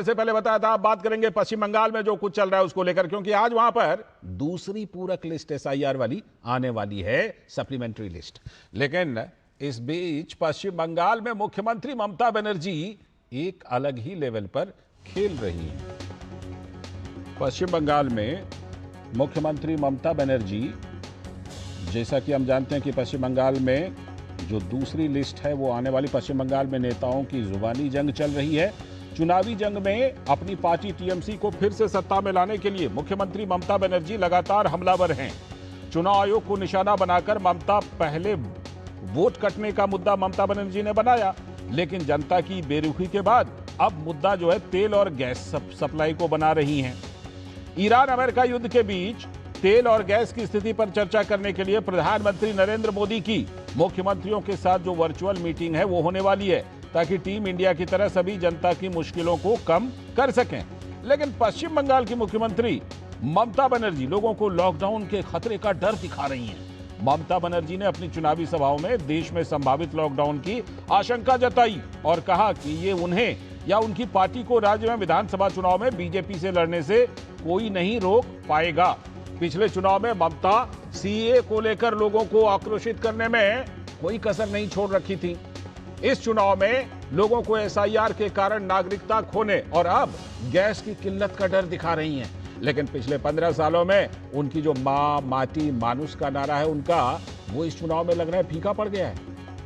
से पहले बताया था, आप बात करेंगे पश्चिम बंगाल में जो कुछ चल रहा है उसको लेकर, क्योंकि आज वहां पर दूसरी पूरक लिस्ट एसआईआर वाली आने वाली है, सप्लीमेंट्री लिस्ट। लेकिन इस बीच पश्चिम बंगाल में मुख्यमंत्री ममता बनर्जी एक अलग ही लेवल पर खेल रही हैं। पश्चिम बंगाल में मुख्यमंत्री ममता बनर्जी, जैसा कि हम जानते हैं कि पश्चिम बंगाल में जो दूसरी लिस्ट है वो आने वाली, पश्चिम बंगाल में नेताओं की जुबानी जंग चल रही है। चुनावी जंग में अपनी पार्टी टीएमसी को फिर से सत्ता में लाने के लिए मुख्यमंत्री ममता बनर्जी लगातार हमलावर हैं। चुनाव आयोग को निशाना बनाकर ममता पहले वोट कटने का मुद्दा ममता बनर्जी ने बनाया, लेकिन जनता की बेरुखी के बाद अब मुद्दा जो है तेल और गैस सप्लाई को बना रही हैं। ईरान अमेरिका युद्ध के बीच तेल और गैस की स्थिति पर चर्चा करने के लिए प्रधानमंत्री नरेंद्र मोदी की मुख्यमंत्रियों के साथ जो वर्चुअल मीटिंग है वो होने वाली है, ताकि टीम इंडिया की तरह सभी जनता की मुश्किलों को कम कर सकें। लेकिन पश्चिम बंगाल की मुख्यमंत्री ममता बनर्जी लोगों को लॉकडाउन के खतरे का डर दिखा रही हैं। ममता बनर्जी ने अपनी चुनावी सभाओं में देश में संभावित लॉकडाउन की आशंका जताई और कहा कि ये उन्हें या उनकी पार्टी को राज्य में विधानसभा चुनाव में बीजेपी से लड़ने से कोई नहीं रोक पाएगा। पिछले चुनाव में ममता सीए को लेकर लोगों को आक्रोशित करने में कोई कसर नहीं छोड़ रखी थी। इस चुनाव में लोगों को एसआईआर के कारण नागरिकता खोने और अब गैस की किल्लत का डर दिखा रही हैं। लेकिन पिछले 15 सालों में उनकी जो मां माटी मानुस का नारा है उनका, वो इस चुनाव में लग रहा है फीका पड़ गया है।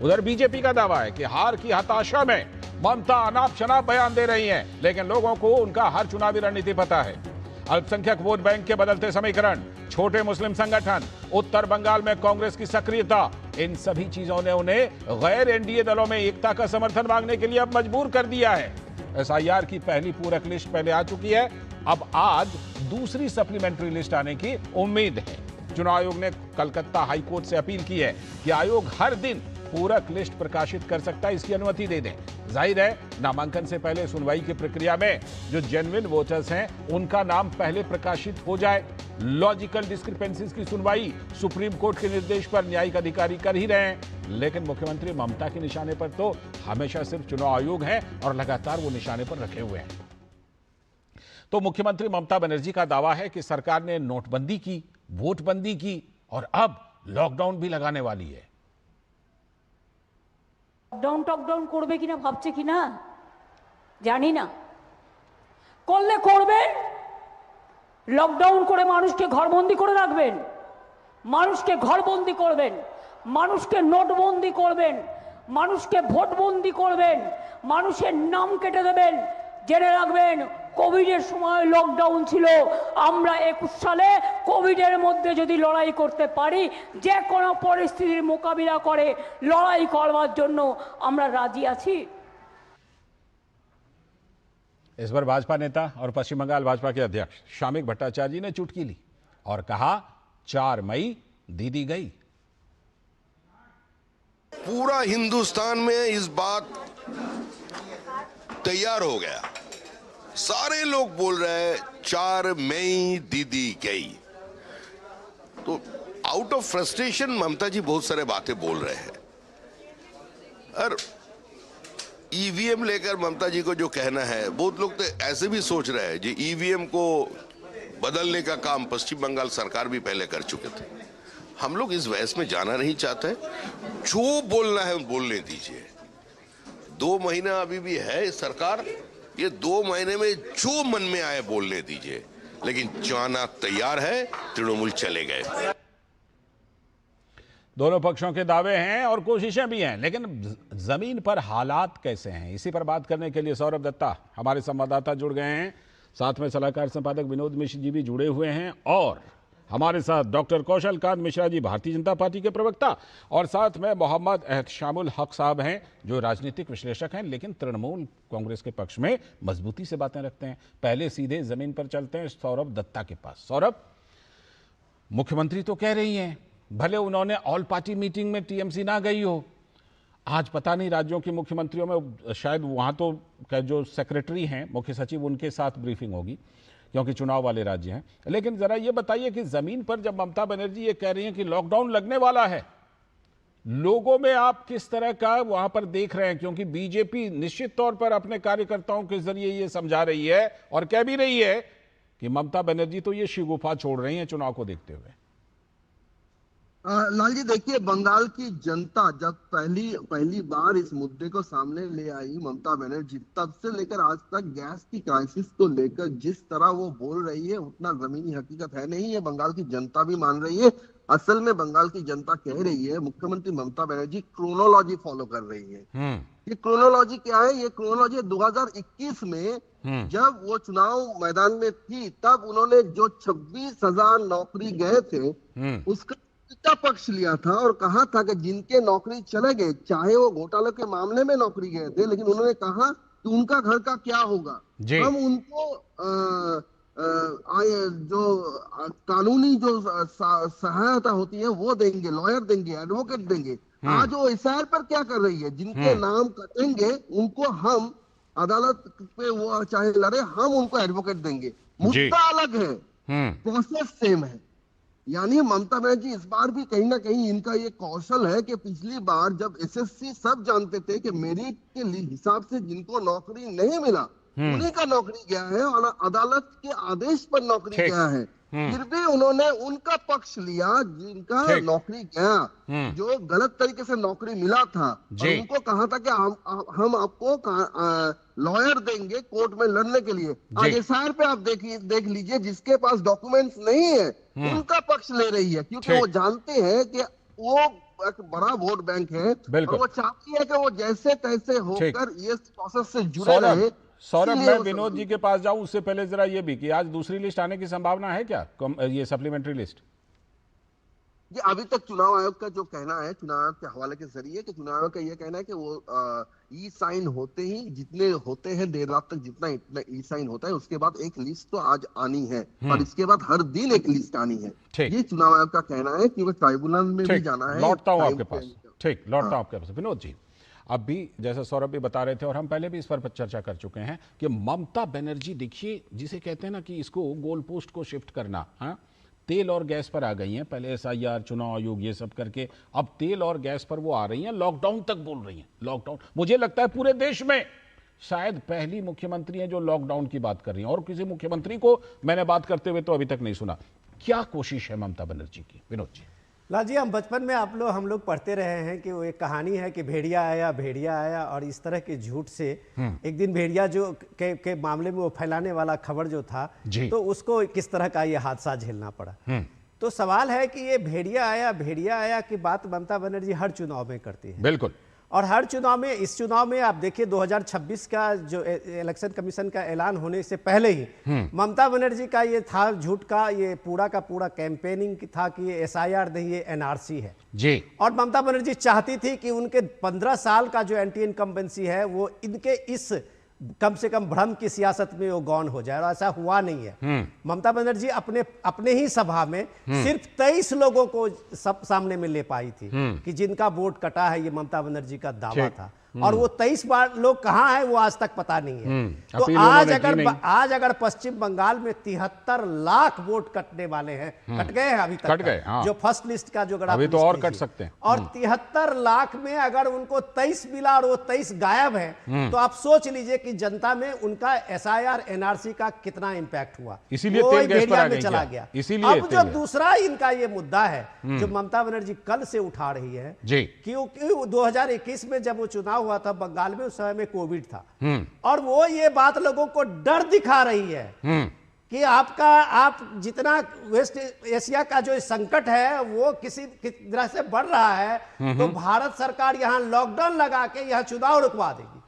उधर बीजेपी का दावा है कि हार की हताशा में ममता अनाप शनाप बयान दे रही हैं, लेकिन लोगों को उनका हर चुनावी रणनीति पता है। अल्पसंख्यक वोट बैंक के बदलते समीकरण, छोटे मुस्लिम संगठन, उत्तर बंगाल में कांग्रेस की सक्रियता, इन सभी चीजों ने उन्हें गैर एनडीए दलों में एकता का समर्थन मांगने के लिए अब मजबूर कर दिया है। एसआईआर की पहली पूरक लिस्ट पहले आ चुकी है, अब आज दूसरी सप्लीमेंट्री लिस्ट आने की उम्मीद है। चुनाव आयोग ने कलकत्ता हाईकोर्ट से अपील की है कि आयोग हर दिन पूरक लिस्ट प्रकाशित कर सकता है, इसकी अनुमति दे दें। जाहिर है नामांकन से पहले सुनवाई की प्रक्रिया में जो जेन्युइन वोटर्स हैं उनका नाम पहले प्रकाशित हो जाए। लॉजिकल डिस्क्रिपेंसीज की सुनवाई सुप्रीम कोर्ट के निर्देश पर न्यायिक अधिकारी कर ही रहे हैं, लेकिन मुख्यमंत्री ममता के निशाने पर तो हमेशा सिर्फ चुनाव आयोग है और लगातार वो निशाने पर रखे हुए हैं। तो मुख्यमंत्री ममता बनर्जी का दावा है कि सरकार ने नोटबंदी की, वोटबंदी की और अब लॉकडाउन भी लगाने वाली है। লকডাউন টকডাউন করবে কিনা ভাবছে কিনা জানি না, করলে করবেন। লকডাউন করে মানুষকে ঘরবন্দি করে রাখবেন, মানুষকে ঘরবন্দি করবেন, মানুষকে নোটবন্দি করবেন, মানুষকে ভোটবন্দি করবেন, মানুষের নাম কেটে দেবেন। জেনে রাখবেন কোভিডের সময় লকডাউন ছিল, আমরা 21 সালে কোভিডের মধ্যে যদি লড়াই করতে পারি, যে কোনো পরিস্থিতির মোকাবিলা করে লড়াই করবার জন্য আমরা রাজি আছি। इस बार भाजपा नेता और पश्चिम बंगाल भाजपा के अध्यक्ष शामिक भट्टाचार्य जी ने चुटकी ली और कहा 4 मई दीदी गई। पूरा हिंदुस्तान में इस बात तैयार हो गया, सारे लोग बोल रहे हैं 4 मई दीदी गई। तो आउट ऑफ फ्रस्ट्रेशन ममता जी बहुत सारे बातें बोल रहे हैं, और ईवीएम लेकर ममता जी को जो कहना है, बहुत लोग तो ऐसे भी सोच रहे हैं जी ईवीएम को बदलने का काम पश्चिम बंगाल सरकार भी पहले कर चुके थे। हम लोग इस बहस में जाना नहीं चाहते, जो बोलना है बोलने दीजिए। 2 महीना अभी भी है सरकार, ये 2 महीने में जो मन में आए बोलने दीजिए, लेकिन जाना तैयार है, तृणमूल चले गए। दोनों पक्षों के दावे हैं और कोशिशें भी हैं, लेकिन जमीन पर हालात कैसे हैं, इसी पर बात करने के लिए सौरभ दत्ता हमारे संवाददाता जुड़ गए हैं। साथ में सलाहकार संपादक विनोद मिश्र जी भी जुड़े हुए हैं और हमारे साथ डॉक्टर कौशल कांत मिश्रा जी भारतीय जनता पार्टी के प्रवक्ता, और साथ में मोहम्मद एहतशामुल हक साहब हैं जो राजनीतिक विश्लेषक हैं, लेकिन तृणमूल कांग्रेस के पक्ष में मजबूती से बातें रखते हैं। पहले सीधे जमीन पर चलते हैं सौरभ दत्ता के पास। सौरभ, मुख्यमंत्री तो कह रही हैं, भले उन्होंने ऑल पार्टी मीटिंग में टीएमसी ना गई हो, आज पता नहीं राज्यों के मुख्यमंत्रियों में शायद वहां तो जो सेक्रेटरी हैं मुख्य सचिव उनके साथ ब्रीफिंग होगी क्योंकि चुनाव वाले राज्य हैं, लेकिन जरा ये बताइए कि जमीन पर जब ममता बनर्जी ये कह रही हैं कि लॉकडाउन लगने वाला है, लोगों में आप किस तरह का वहां पर देख रहे हैं, क्योंकि बीजेपी निश्चित तौर पर अपने कार्यकर्ताओं के जरिए ये समझा रही है और कह भी रही है कि ममता बनर्जी तो ये शिगुफा छोड़ रही हैं चुनाव को देखते हुए। लाल जी देखिए, बंगाल की जनता जब पहली बार इस मुद्दे को सामने ले आई ममता बनर्जी, तब से लेकर आज तक गैस की क्राइसिस को लेकर जिस तरह वो बोल रही है उतना जमीनी हकीकत है नहीं है। बंगाल की जनता भी मान रही है। असल में बंगाल की जनता कह रही है मुख्यमंत्री ममता बनर्जी क्रोनोलॉजी फॉलो कर रही है। ये क्रोनोलॉजी क्या है? ये क्रोनोलॉजी 2021 में जब वो चुनाव मैदान में थी, तब उन्होंने जो 26,000 नौकरी गए थे उसका पक्ष लिया था और कहा था कि जिनके नौकरी चले गए, चाहे वो घोटाले के मामले में नौकरी गए थे, लेकिन उन्होंने कहा कि उनका घर का क्या होगा, हम उनको जो कानूनी जो सहायता होती है वो देंगे, लॉयर देंगे, एडवोकेट देंगे। आज वो एसआईआर पर क्या कर रही है? जिनके नाम कटेंगे उनको हम अदालत पे वो चाहे लड़े, हम उनको एडवोकेट देंगे। मुद्दा अलग है, प्रोसेस सेम है। यानी ममता बनर्जी इस बार भी कहीं ना कहीं इनका ये कौशल है कि पिछली बार जब एसएससी सब जानते थे कि मेरिट के हिसाब से जिनको नौकरी नहीं मिला उन्हीं का नौकरी गया है और अदालत के आदेश पर नौकरी गया है, फिर भी उन्होंने उनका पक्ष लिया जिनका नौकरी गया, जो गलत तरीके से नौकरी मिला था, और उनको कहा था कि हम आपको लॉयर देंगे कोर्ट में लड़ने के लिए। आज एसआईआर पे आप देख लीजिए, जिसके पास डॉक्यूमेंट्स नहीं है उनका पक्ष ले रही है, क्योंकि वो जानते हैं कि वो एक बड़ा वोट बैंक है और वो चाहती है कि वो जैसे तैसे होकर ये प्रोसेस से जुड़े रहे। सौरभ, मैं विनोद जी के पास जाऊं उससे पहले जरा ये भी कि आज दूसरी लिस्ट आने की संभावना है क्या, ये सप्लीमेंट्री लिस्ट? ये अभी तक चुनाव आयोग का जो कहना है, चुनाव आयोग के हवाले के जरिए, कि चुनाव आयोग का ये कहना है कि वो ई साइन होते ही, जितने होते हैं देर रात तक जितना ई साइन होता है, उसके बाद एक लिस्ट तो आज आनी है और इसके बाद हर दिन एक लिस्ट आनी है। ये चुनाव आयोग का कहना है कि वो ट्राइब्यूनल में भी जाना है। लौटता हूं आपके पास, ठीक, लौटता हूं आपके पास। विनोद जी, अब भी जैसा सौरभ भी बता रहे थे और हम पहले भी इस पर चर्चा कर चुके हैं कि ममता बनर्जी, देखिए जिसे कहते हैं ना कि इसको गोल पोस्ट को शिफ्ट करना, हाँ, तेल और गैस पर आ गई हैं। पहले एसआईआर, चुनाव आयोग, ये सब करके अब तेल और गैस पर वो आ रही हैं। लॉकडाउन तक बोल रही हैं, लॉकडाउन। मुझे लगता है पूरे देश में शायद पहली मुख्यमंत्री हैं जो लॉकडाउन की बात कर रही हैं, और किसी मुख्यमंत्री को मैंने बात करते हुए तो अभी तक नहीं सुना। क्या कोशिश है ममता बनर्जी की, विनोद जी? लाल जी, हम बचपन में हम लोग पढ़ते रहे हैं कि वो एक कहानी है कि भेड़िया आया, और इस तरह के झूठ से एक दिन भेड़िया जो के मामले में वो फैलाने वाला खबर जो था, तो उसको किस तरह का ये हादसा झेलना पड़ा। तो सवाल है कि ये भेड़िया आया की बात ममता बनर्जी हर चुनाव में करती है। बिल्कुल। और हर चुनाव में, इस चुनाव में आप देखिए 2026 का जो इलेक्शन कमीशन का ऐलान होने से पहले ही ममता बनर्जी का ये था झूठ का, ये पूरा का पूरा कैंपेनिंग था कि ये एसआईआर नहीं, ये एनआरसी है जी। और ममता बनर्जी चाहती थी कि उनके 15 साल का जो एंटी इनकम्बेंसी है वो इनके इस कम से कम भ्रम की सियासत में वो गौन हो जाए, और ऐसा हुआ नहीं है। ममता बनर्जी अपने ही सभा में सिर्फ 23 लोगों को सब सामने में ले पाई थी कि जिनका वोट कटा है, ये ममता बनर्जी का दावा था। और वो 23 बार लोग कहाँ हैं वो आज तक पता नहीं है। तो आज अगर पश्चिम बंगाल में 73 लाख वोट कटने वाले हैं, कट गए हैं अभी तक, कट गए, हाँ। जो फर्स्ट लिस्ट का जो अभी तो और कट सकते हैं। और 73 लाख में अगर उनको 23 मिला और वो 23 गायब है, तो आप सोच लीजिए कि जनता में उनका एसआईआर एनआरसी का कितना इंपैक्ट हुआ। इसीलिए तेल गैस पर आ गई, चला गया। इसीलिए अब जो दूसरा इनका ये मुद्दा है जो ममता बनर्जी कल से उठा रही है, क्योंकि 2021 में जब वो चुनाव हुआ था बंगाल में, उस समय में कोविड था, और वो ये बात लोगों को डर दिखा रही है कि आप जितना वेस्ट एशिया का जो संकट है वो किसी तरह से बढ़ रहा है, तो भारत सरकार यहाँ लॉकडाउन लगा के यहाँ चुनाव रुकवा देगी।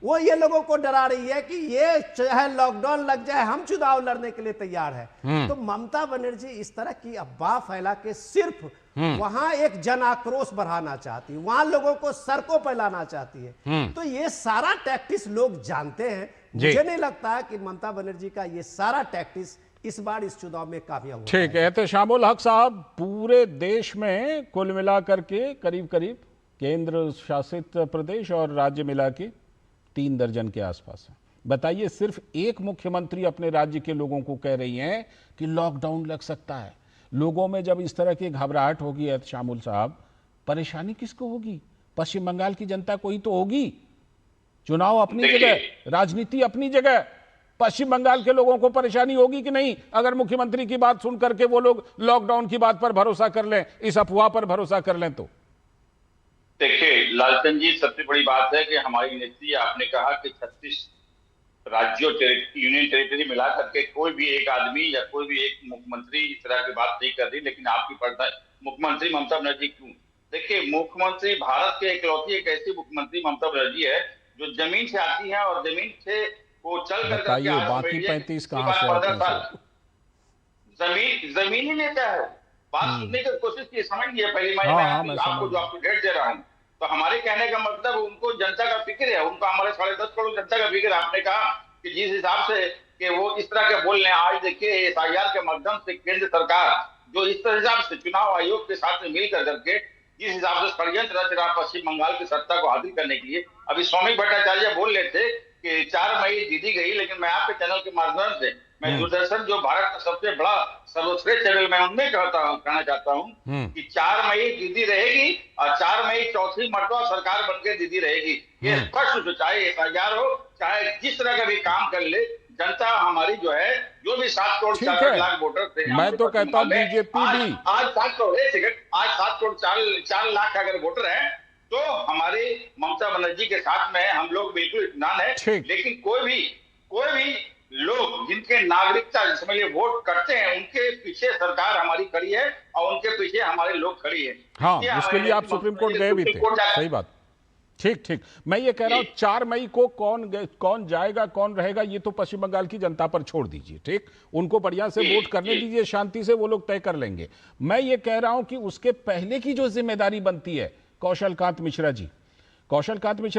वो ये लोगों को डरा रही है कि ये चाहे लॉकडाउन लग जाए, हम चुनाव लड़ने के लिए तैयार है। तो ममता बनर्जी इस तरह की अफवाह फैला के सिर्फ वहां एक जन आक्रोश बढ़ाना चाहती है, वहां लोगों को सड़कों पर लाना चाहती है। तो ये सारा टैक्टिस लोग जानते हैं। मुझे नहीं लगता है कि ममता बनर्जी का ये सारा टैक्टिस इस बार इस चुनाव में कामयाब हुआ। ठीक है, एहतेशामुल हक साहब, पूरे देश में कुल मिलाकर के करीब करीब केंद्र शासित प्रदेश और राज्य मिला के 3 दर्जन के आसपास है। बताइए, सिर्फ एक मुख्यमंत्री अपने राज्य के लोगों को कह रही हैं कि लॉकडाउन लग सकता है। लोगों में जब इस तरह की घबराहट होगी एहतेशामुल साहब, परेशानी किसको होगी? पश्चिम बंगाल की जनता को ही तो होगी। चुनाव अपनी जगह, राजनीति अपनी जगह, पश्चिम बंगाल के लोगों को परेशानी होगी कि नहीं अगर मुख्यमंत्री की बात सुन करके वो लोग लॉकडाउन की बात पर भरोसा कर लें, इस अफवाह पर भरोसा कर लें? तो देखिए लालचंद जी, सबसे बड़ी बात है कि हमारी नीति, आपने कहा कि 36 राज्यों यूनियन टेरिटरी मिला करके कोई भी एक आदमी या कोई भी एक मुख्यमंत्री इस तरह की बात नहीं कर रही, लेकिन आपकी पड़ता है मुख्यमंत्री ममता बनर्जी क्यों? देखिए, मुख्यमंत्री भारत के इकलौती एक ऐसी मुख्यमंत्री ममता बनर्जी है जो जमीन से आती है और जमीन से वो चल कर बाकी 35 कहां से आते हैं? जमीन ही नेता है। बात सुनने की कोशिश की, समझिए पहले मैं आपको जो आपको डेट दे रहा हूँ, तो हमारे कहने का मतलब उनको जनता का फिक्र है, उनको हमारे 10.5 करोड़ जनता का फिक्र है। आपने कहा कि जिस हिसाब से कि वो इस तरह के बोल रहे हैं, आज देखिए एसआईआर के माध्यम से केंद्र सरकार जो इस हिसाब से चुनाव आयोग के साथ में मिलकर करके जिस हिसाब से षड्यंत्र रच रहा पश्चिम बंगाल की सत्ता को हासिल करने के लिए, अभी स्वामी भट्टाचार्य बोल रहे थे कि 4 मई दीदी गई, लेकिन मैं आपके चैनल के माध्यम से, मैं दूरदर्शन जो भारत का सबसे बड़ा सर्वश्रेष्ठ चैनल, मैं उनमें कहना चाहता हूं कि 4 मई दीदी रहेगी और 4 मई चौथी मर्तबा सरकार बनकर दीदी रहेगी। ये स्पष्ट, जो चाहे एसआईआर हो, चाहे जिस तरह का भी काम कर ले, जनता हमारी जो है, जो भी 7 करोड़ 4 लाख वोटर थे, मैं तो कहता हूं बीजेपी भी आज 7 करोड़ 7 करोड़ 4 लाख अगर वोटर है तो हमारे ममता बनर्जी के साथ में हम लोग बिल्कुल इत्मीनान है। लेकिन कोई भी लोग जिनके नागरिकता समझ लिए वोट करते हैं, उनके पीछे सरकार हमारी खड़ी है और उनके पीछे हमारे लोग खड़ी है। हाँ, उसके लिए आप सुप्रीम कोर्ट गए भी थे, सही बात। ठीक, मैं ये कह रहा हूं 4 मई को कौन जाएगा कौन रहेगा ये तो पश्चिम बंगाल की जनता पर छोड़ दीजिए, ठीक, उनको बढ़िया से वोट करने दीजिए, शांति से वो लोग तय कर लेंगे। मैं ये कह रहा हूं कि उसके पहले की जो जिम्मेदारी बनती है कौशलकांत मिश्रा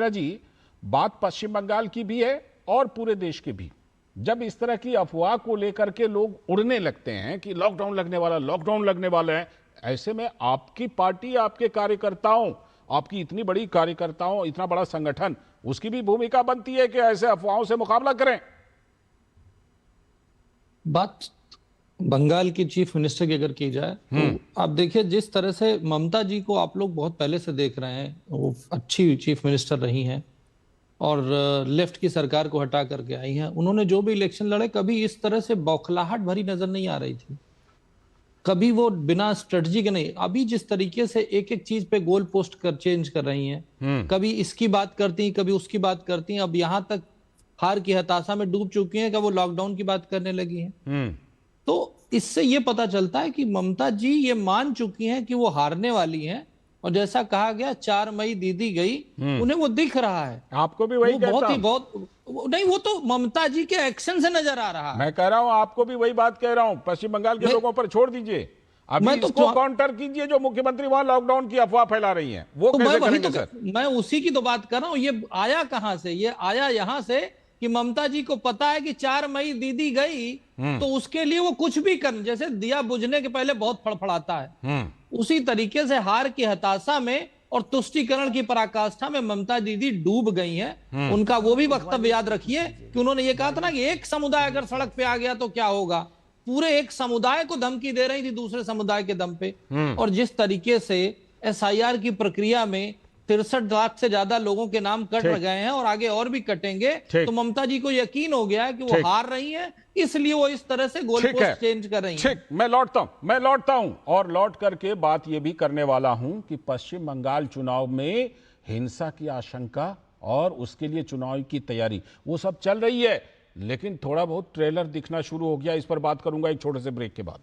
जी, बात पश्चिम बंगाल की भी है और पूरे देश की भी। जब इस तरह की अफवाह को लेकर के लोग उड़ने लगते हैं कि लॉकडाउन लगने वाला है, ऐसे में आपकी पार्टी, आपके कार्यकर्ताओं, आपकी इतनी बड़ी कार्यकर्ताओं, इतना बड़ा संगठन, उसकी भी भूमिका बनती है कि ऐसे अफवाहों से मुकाबला करें। बात बंगाल की चीफ मिनिस्टर की अगर की जाए तो आप देखिए, जिस तरह से ममता जी को आप लोग बहुत पहले से देख रहे हैं, वो अच्छी चीफ मिनिस्टर रही हैं और लेफ्ट की सरकार को हटा करके आई हैं। उन्होंने जो भी इलेक्शन लड़े, कभी इस तरह से बौखलाहट भरी नजर नहीं आ रही थी, कभी वो बिना स्ट्रेटजी के नहीं। अभी जिस तरीके से एक एक चीज पे गोल पोस्ट कर चेंज कर रही हैं, कभी इसकी बात करती हैं, कभी उसकी बात करती हैं, अब यहां तक हार की हताशा में डूब चुकी हैं कि वो लॉकडाउन की बात करने लगी हैं। तो इससे ये पता चलता है कि ममता जी ये मान चुकी हैं कि वो हारने वाली हैं, और जैसा कहा गया 4 मई दीदी गई, उन्हें वो दिख रहा है। आपको भी वही बहुत नहीं, वो तो ममता जी के एक्शन से नजर आ रहा है। मैं कह रहा हूं, आपको भी वही बात कह रहा हूं, पश्चिम बंगाल के लोगों पर छोड़ दीजिए, अभी इसको काउंटर कीजिए जो मुख्यमंत्री वहां लॉकडाउन की अफवाह फैला रही हैं, वो कैसे करेंगे सर? मैं उसी की तो बात कर रहा हूं। ये आया कहां से? ये आया यहां से कि ममता जी को पता है कि 4 मई दीदी गई, तो उसके लिए वो कुछ भी कर, जैसे दिया बुझने के पहले बहुत फड़फड़ाता है, उसी तरीके से हार की हताशा में और तुष्टीकरण की पराकाष्ठा में ममता दीदी डूब गई हैं। उनका वो भी वक्तव्य याद रखिए कि उन्होंने ये कहा था ना कि एक समुदाय अगर सड़क पे आ गया तो क्या होगा, पूरे एक समुदाय को धमकी दे रही थी दूसरे समुदाय के दम पे। और जिस तरीके से एसआईआर की प्रक्रिया में 63 लाख से ज्यादा लोगों के नाम कट गए हैं और आगे और भी कटेंगे, तो ममता जी को यकीन हो गया है कि वो हार रही हैं, इसलिए वो इस तरह से गोल पोस्ट चेंज कर रही हैं। मैं लौटता हूं और लौट करके बात ये भी करने वाला हूं कि पश्चिम बंगाल चुनाव में हिंसा की आशंका और उसके लिए चुनाव की तैयारी वो सब चल रही है, लेकिन थोड़ा बहुत ट्रेलर दिखना शुरू हो गया। इस पर बात करूंगा एक छोटे से ब्रेक के बाद।